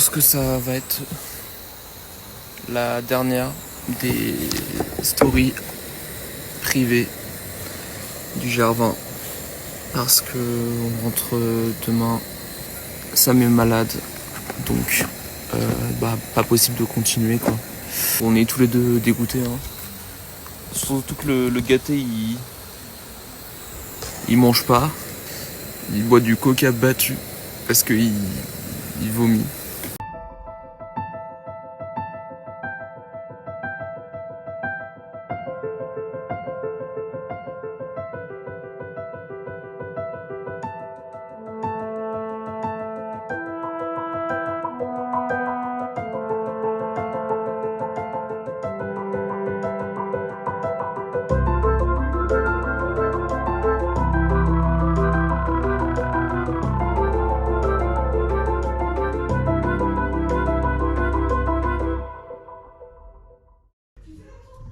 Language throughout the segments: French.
pense que ça va être la dernière des stories privées du GR20 parce que on rentre demain. Sam est malade, donc pas possible de continuer quoi. On est tous les deux dégoûtés hein. Surtout que le gâté il mange pas, il boit du coca battu parce qu'il vomit.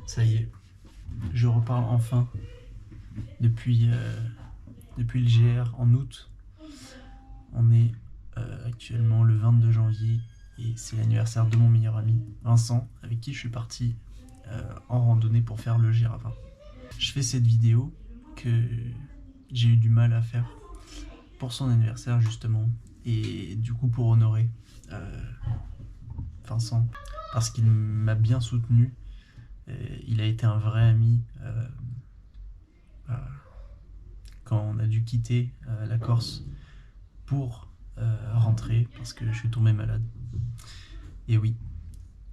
Ça y est, je reparle enfin depuis le GR en août. On est actuellement le 22 janvier et c'est l'anniversaire de mon meilleur ami Vincent, avec qui je suis parti en randonnée pour faire le GR20. Je fais cette vidéo que j'ai eu du mal à faire pour son anniversaire justement, et du coup pour honorer Vincent, parce qu'il m'a bien soutenu. Il a été un vrai ami quand on a dû quitter la Corse pour rentrer parce que je suis tombé malade. Et oui,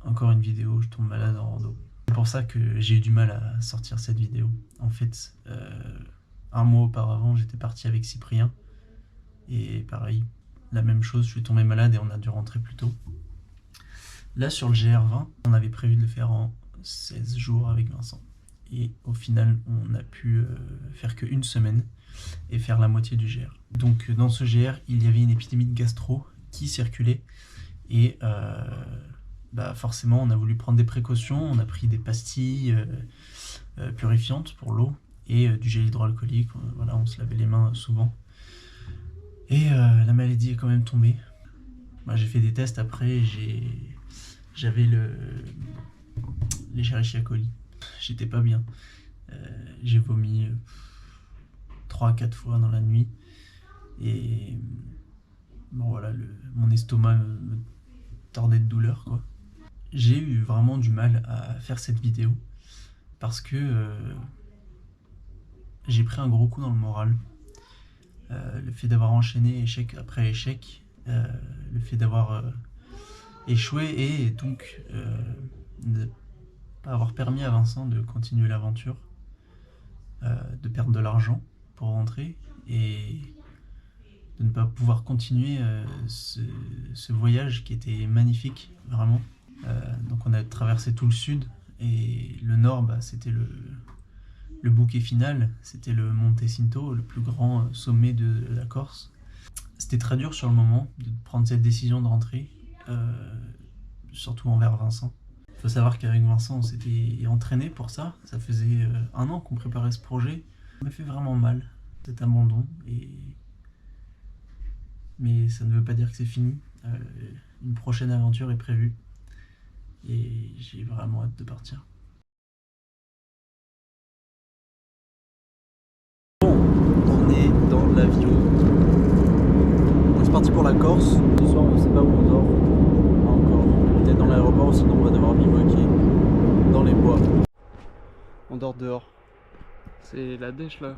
encore une vidéo, je tombe malade en rando. C'est pour ça que j'ai eu du mal à sortir cette vidéo. En fait, un mois auparavant, j'étais parti avec Cyprien. Et pareil, la même chose, je suis tombé malade et on a dû rentrer plus tôt. Là, sur le GR20, on avait prévu de le faire en 16 jours avec Vincent. Et au final, on a pu faire qu'une semaine et faire la moitié du GR. Donc dans ce GR, il y avait une épidémie de gastro qui circulait. Et forcément, on a voulu prendre des précautions. On a pris des pastilles purifiantes pour l'eau et du gel hydroalcoolique. Voilà, on se lavait les mains souvent. Et la maladie est quand même tombée. J'ai fait des tests après, j'avais l'Escherichia coli. J'étais pas bien. J'ai vomi 3-4 fois dans la nuit. Et bon voilà, mon estomac me tordait de douleur quoi. J'ai eu vraiment du mal à faire cette vidéo parce que j'ai pris un gros coup dans le moral. Le fait d'avoir enchaîné échec après échec, le fait d'avoir échoué et donc de pas avoir permis à Vincent de continuer l'aventure, de perdre de l'argent pour rentrer et de ne pas pouvoir continuer ce voyage qui était magnifique, vraiment. Donc on a traversé tout le sud et le nord, c'était le bouquet final, c'était le Monte Cinto, le plus grand sommet de la Corse. C'était très dur sur le moment de prendre cette décision de rentrer, surtout envers Vincent. Il faut savoir qu'avec Vincent, on s'était entraîné pour ça. Ça faisait 1 an qu'on préparait ce projet. Ça m'a fait vraiment mal, cet abandon. Mais ça ne veut pas dire que c'est fini. Une prochaine aventure est prévue. Et j'ai vraiment hâte de partir. Bon, on est dans l'avion. On est parti pour la Corse. Ce soir, on ne sait pas où on dort. Pas encore. Peut-être dans l'aéroport, sinon on va devoir bivouaquer dans les bois. On dort dehors. C'est la dèche là.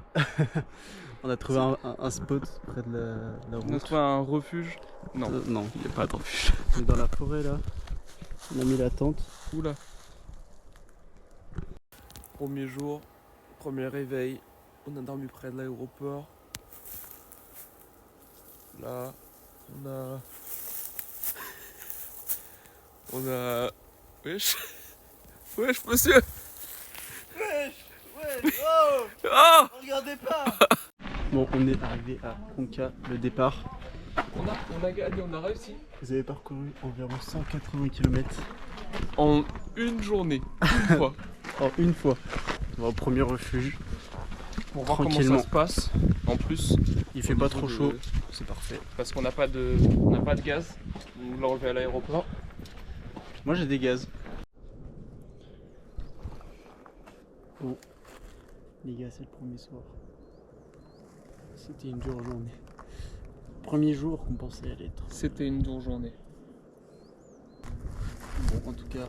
On a trouvé un spot près de la route. On a trouvé un refuge. Non, non, il n'y a pas de refuge. on est dans la forêt là. On a mis la tente. Oula. Premier jour, premier réveil. On a dormi près de l'aéroport. Là, on a... Wesh. Wesh, monsieur. Wesh, oh, Oh, regardez pas. Bon, on est arrivé à Conca, le départ. on a gagné, on a réussi. Vous avez parcouru environ 180 km. En une journée, une fois. En une fois. On va au premier refuge. pour voir comment tranquillement. ça se passe. En plus, Il fait pas trop chaud. C'est parfait. Parce qu'on n'a pas de gaz. On l'a enlevé à l'aéroport. Moi j'ai des gaz. Bon, les gars, c'est le premier soir. C'était une dure journée. Premier jour qu'on pensait à l'être. C'était une dure journée. Bon, en tout cas,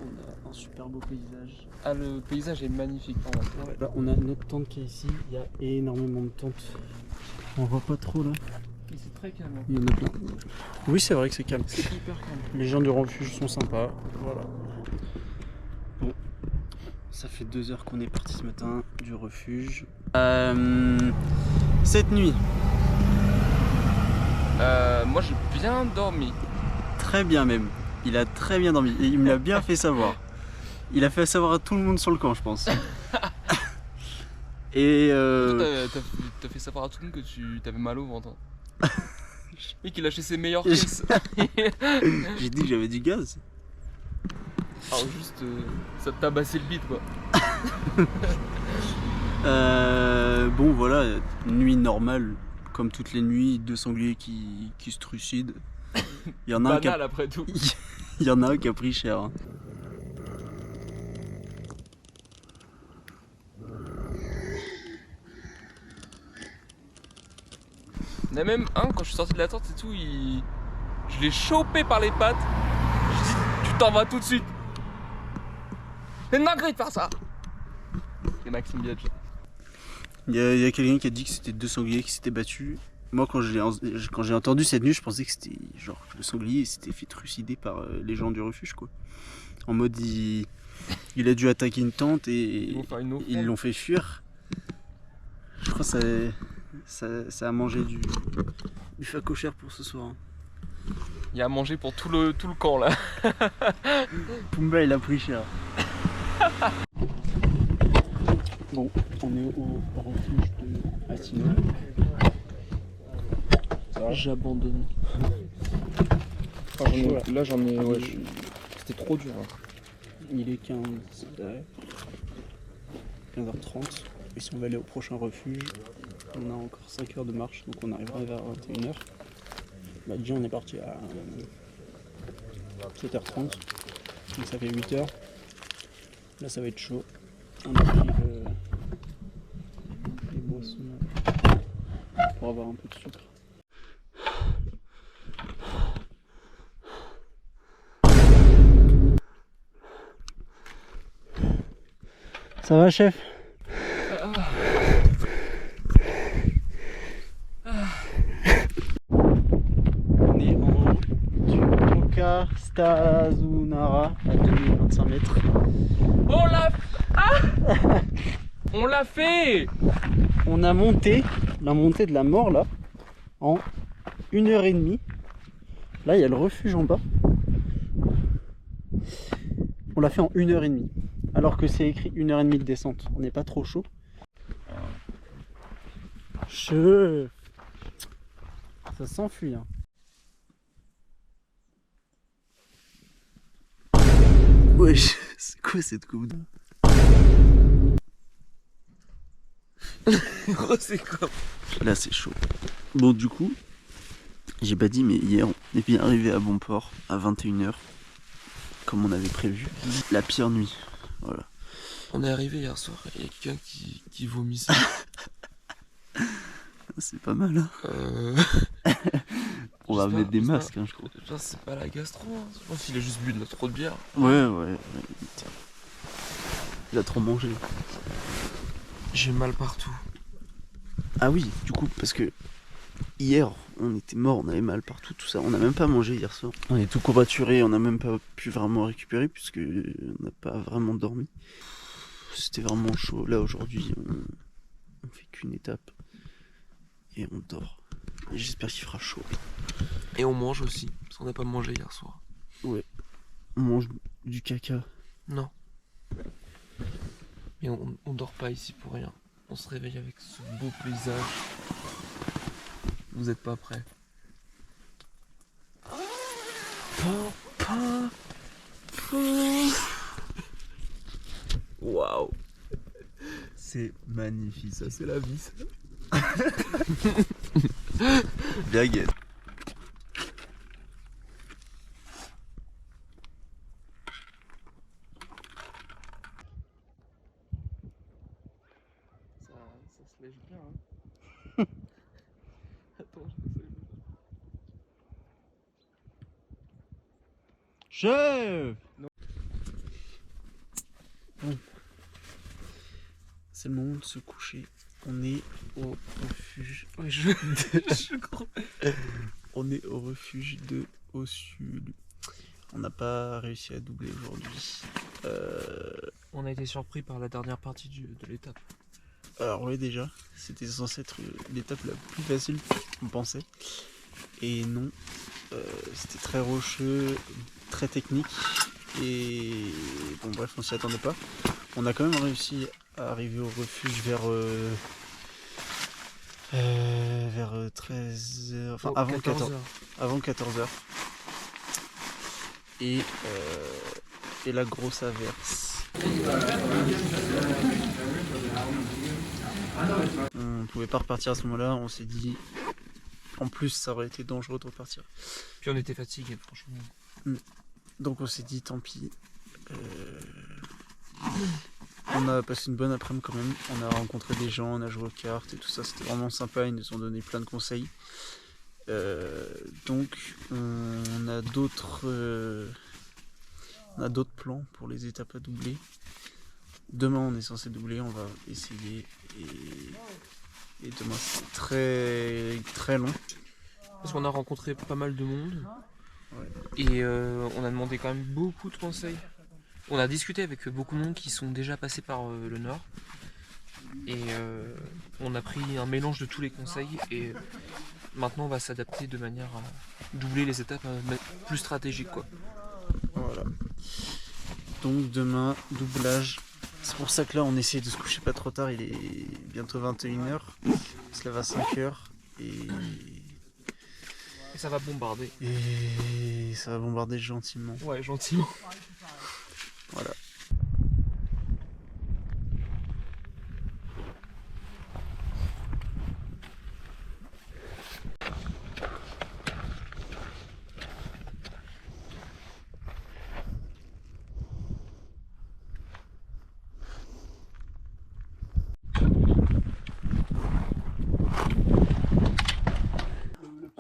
on a un super beau paysage. Ah, le paysage est magnifique. Par contre. Ouais, là, on a notre tente qui est ici. Il y a énormément de tentes. On voit pas trop là. Mais c'est très calme. Il y en a plein. Oui, c'est vrai que c'est calme. C'est hyper calme. Les gens du refuge sont sympas. Voilà. Bon, ça fait 2 heures qu'on est parti ce matin du refuge. Cette nuit, Moi j'ai bien dormi. très bien même. Il a très bien dormi et il me l'a bien fait savoir. Il a fait savoir à tout le monde sur le camp, je pense. Et T'as fait savoir à tout le monde que tu t'avais mal au ventre. Et qu'il lâchait ses meilleurs caisses. j'ai dit que j'avais du gaz. Alors juste, ça te tabassait le bide quoi. Bon voilà, nuit normale, comme toutes les nuits, 2 sangliers qui se trucident. Il y en a un qui Banal après tout. Il y en a un qui a pris cher. Hein. Il y en a même un, quand je suis sorti de la tente et tout, je l'ai chopé par les pattes. Je dis, tu t'en vas tout de suite. C'est une dinguerie de faire ça. C'est Maxime Biaggi. Il y a quelqu'un qui a dit que c'était 2 sangliers qui s'étaient battus. Moi, quand j'ai entendu cette nuit, je pensais que c'était genre le sanglier s'était fait trucider par les gens du refuge, quoi. En mode, il a dû attaquer une tente et ils l'ont fait fuir. Je crois que ça a mangé du facochère pour ce soir. Hein. Il y a à manger pour tout le camp là. Pumba, il a pris cher. Bon, on est au refuge de Assina. J'abandonne. Là j'en ai. Ouais, c'était trop dur. Hein. Il est 15h30. Et si on va aller au prochain refuge, on a encore 5 heures de marche, donc on arrivera vers 21h. Bah, déjà on est parti à 7h30, donc ça fait 8h. Là ça va être chaud. On a pris les boissons pour avoir un peu de sucre. Ça va, chef? On est en haut du Toka Stazunara à 2025 mètres. On l'a fait. On a monté la montée de la mort là en 1h30. Là il y a le refuge en bas. On l'a fait en 1h30. Alors que c'est écrit 1h30 de descente. On n'est pas trop chaud. Ça s'enfuit. Hein. Wesh, c'est quoi cette coupe? C'est quoi? Là c'est chaud. Bon du coup, j'ai pas dit mais hier on est bien arrivé à bon port à 21h. Comme on avait prévu. La pire nuit. Voilà. On est arrivé hier soir et il y a quelqu'un qui vomissait. C'est pas mal. Hein. On va mettre des masques, hein, je crois. C'est pas la gastro. Hein. Je pense qu'il a juste bu de trop de bière. Ouais. Il a trop mangé. J'ai mal partout. Ah oui, du coup, parce que hier, on était mort, on avait mal partout, tout ça. On n'a même pas mangé hier soir. On est tout courbaturé, on n'a même pas pu vraiment récupérer puisque on n'a pas vraiment dormi. C'était vraiment chaud. Là aujourd'hui, on fait qu'une étape et on dort. Et j'espère qu'il fera chaud. Et on mange aussi, parce qu'on n'a pas mangé hier soir. Ouais. On mange du caca. Non. Mais on dort pas ici pour rien. On se réveille avec ce beau paysage. Vous êtes pas prêts? Waouh! C'est magnifique, ça c'est la vie ça. Bien guette. Ça se lèche bien. Hein. Attends, je vais Chef. Bon. C'est le moment de se coucher. On est au refuge. Ouais, je crois. On est au refuge de Ossul. On n'a pas réussi à doubler aujourd'hui. On a été surpris par la dernière partie de l'étape. Alors oui déjà, c'était censé être l'étape la plus facile qu'on pensait. Et non, c'était très rocheux, très technique. Et bon bref, on s'y attendait pas. On a quand même réussi à arriver au refuge vers 13h, enfin avant 14h. Avant 14h. Et la grosse averse. On pouvait pas repartir à ce moment-là, on s'est dit en plus ça aurait été dangereux de repartir. Puis on était fatigués franchement. Donc on s'est dit tant pis. On a passé une bonne après-midi quand même, on a rencontré des gens, on a joué aux cartes et tout ça, c'était vraiment sympa, ils nous ont donné plein de conseils. Donc on a d'autres plans pour les étapes à doubler. Demain on est censé doubler, on va essayer et demain c'est très très long. Parce qu'on a rencontré pas mal de monde. Ouais. Et on a demandé quand même beaucoup de conseils. On a discuté avec beaucoup de monde qui sont déjà passés par le Nord. Et on a pris un mélange de tous les conseils. Et maintenant on va s'adapter de manière à doubler les étapes plus stratégiques, quoi. Voilà. Donc demain, doublage. C'est pour ça que là on essaie de se coucher pas trop tard, il est bientôt 21h. On se lève à 5h et ça va bombarder. Et ça va bombarder gentiment. Ouais, gentiment. Voilà.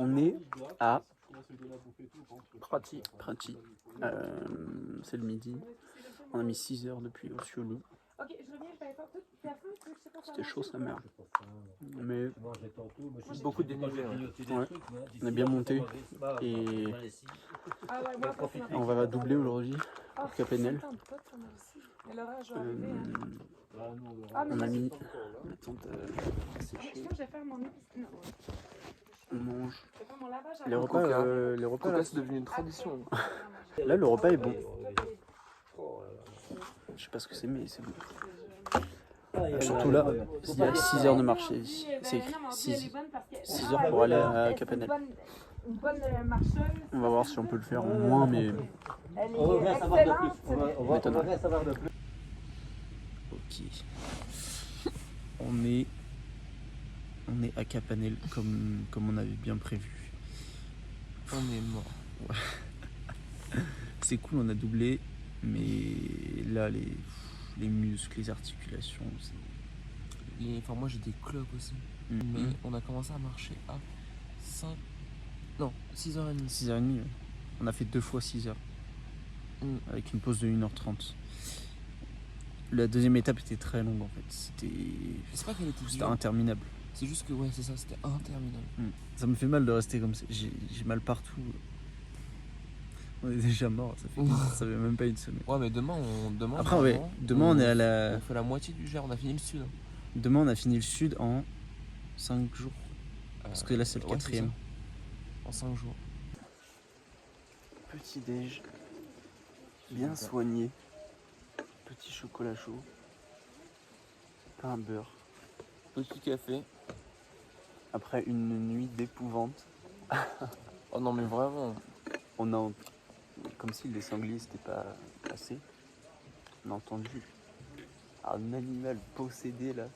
On est à Prati. C'est le midi. On a mis 6 heures depuis Ossul. C'était chaud sa mère. Mais beaucoup de dénivelé. Ouais. On est bien monté. Et on va doubler aujourd'hui pour Capenel. On a mis la tente à sécher. On mange. Les repas là, c'est devenu une tradition. Là, le repas est bon. Je sais pas ce que c'est, mais c'est bon. Surtout là, il y a 6 heures de marché. C'est écrit 6 heures pour aller à Capenel. On va voir si on peut le faire en moins, mais ok. On est à Capenel comme on avait bien prévu. On est mort. Ouais. C'est cool, on a doublé, mais là les muscles, les articulations, Enfin moi j'ai des cloques aussi. Mais on a commencé à marcher à 6h30. 6h30, ouais. On a fait 2 fois 6h. Avec une pause de 1h30. La deuxième étape était très longue en fait. C'est pas qu'elle était C'était interminable. C'est juste que ouais c'est ça, c'était interminable. Ça me fait mal de rester comme ça. J'ai mal partout. On est déjà mort, ça fait même pas une semaine. Ouais mais demain on est à la... On fait la moitié du Gers, on a fini le sud. Demain on a fini le sud en 5 jours. Parce que là c'est le 4e. En 5 jours. Petit déj. Bien soigné. Petit chocolat chaud. Pain beurre. Petit café. Après une nuit d'épouvante. Oh non mais vraiment. On a, comme si les sangliers c'était pas passé. On a entendu Un animal possédé là.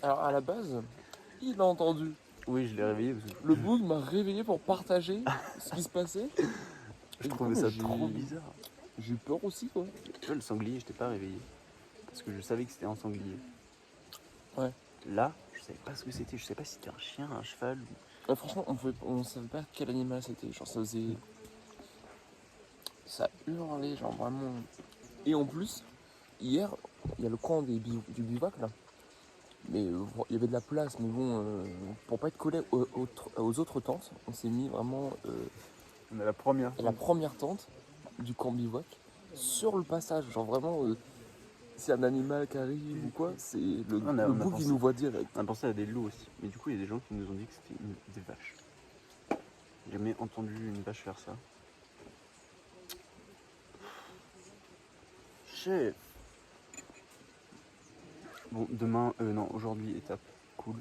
Alors à la base, il a entendu. Oui, je l'ai réveillé parce que Le bug m'a réveillé pour partager ce qui se passait. je Et trouvais du coup, ça j'ai- trop bizarre. J'ai eu peur aussi quoi. Tu vois, le sanglier, je t'ai pas réveillé. Parce que je savais que c'était un sanglier. Ouais. Là, je savais pas ce que c'était. Je sais pas si c'était un chien, un cheval. Franchement, on savait pas quel animal c'était. Genre ça faisait. Ça hurlait, genre vraiment. Et en plus, hier, il y a le camp du bivouac là. Mais il y avait de la place, mais bon, pour pas être collé aux autres tentes, on s'est mis vraiment On a la première. la première tente du camp bivouac sur le passage. Genre vraiment, s'il y a un animal qui arrive ou quoi, c'est le On a bouc pensé- il nous voit direct. On a pensé à des loups aussi. Mais du coup, il y a des gens qui nous ont dit que c'était des vaches. J'ai jamais entendu une vache faire ça. Chef. Bon, demain, non, aujourd'hui, étape cool.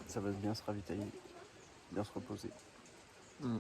Ça va bien se ravitailler, bien se reposer. Mm.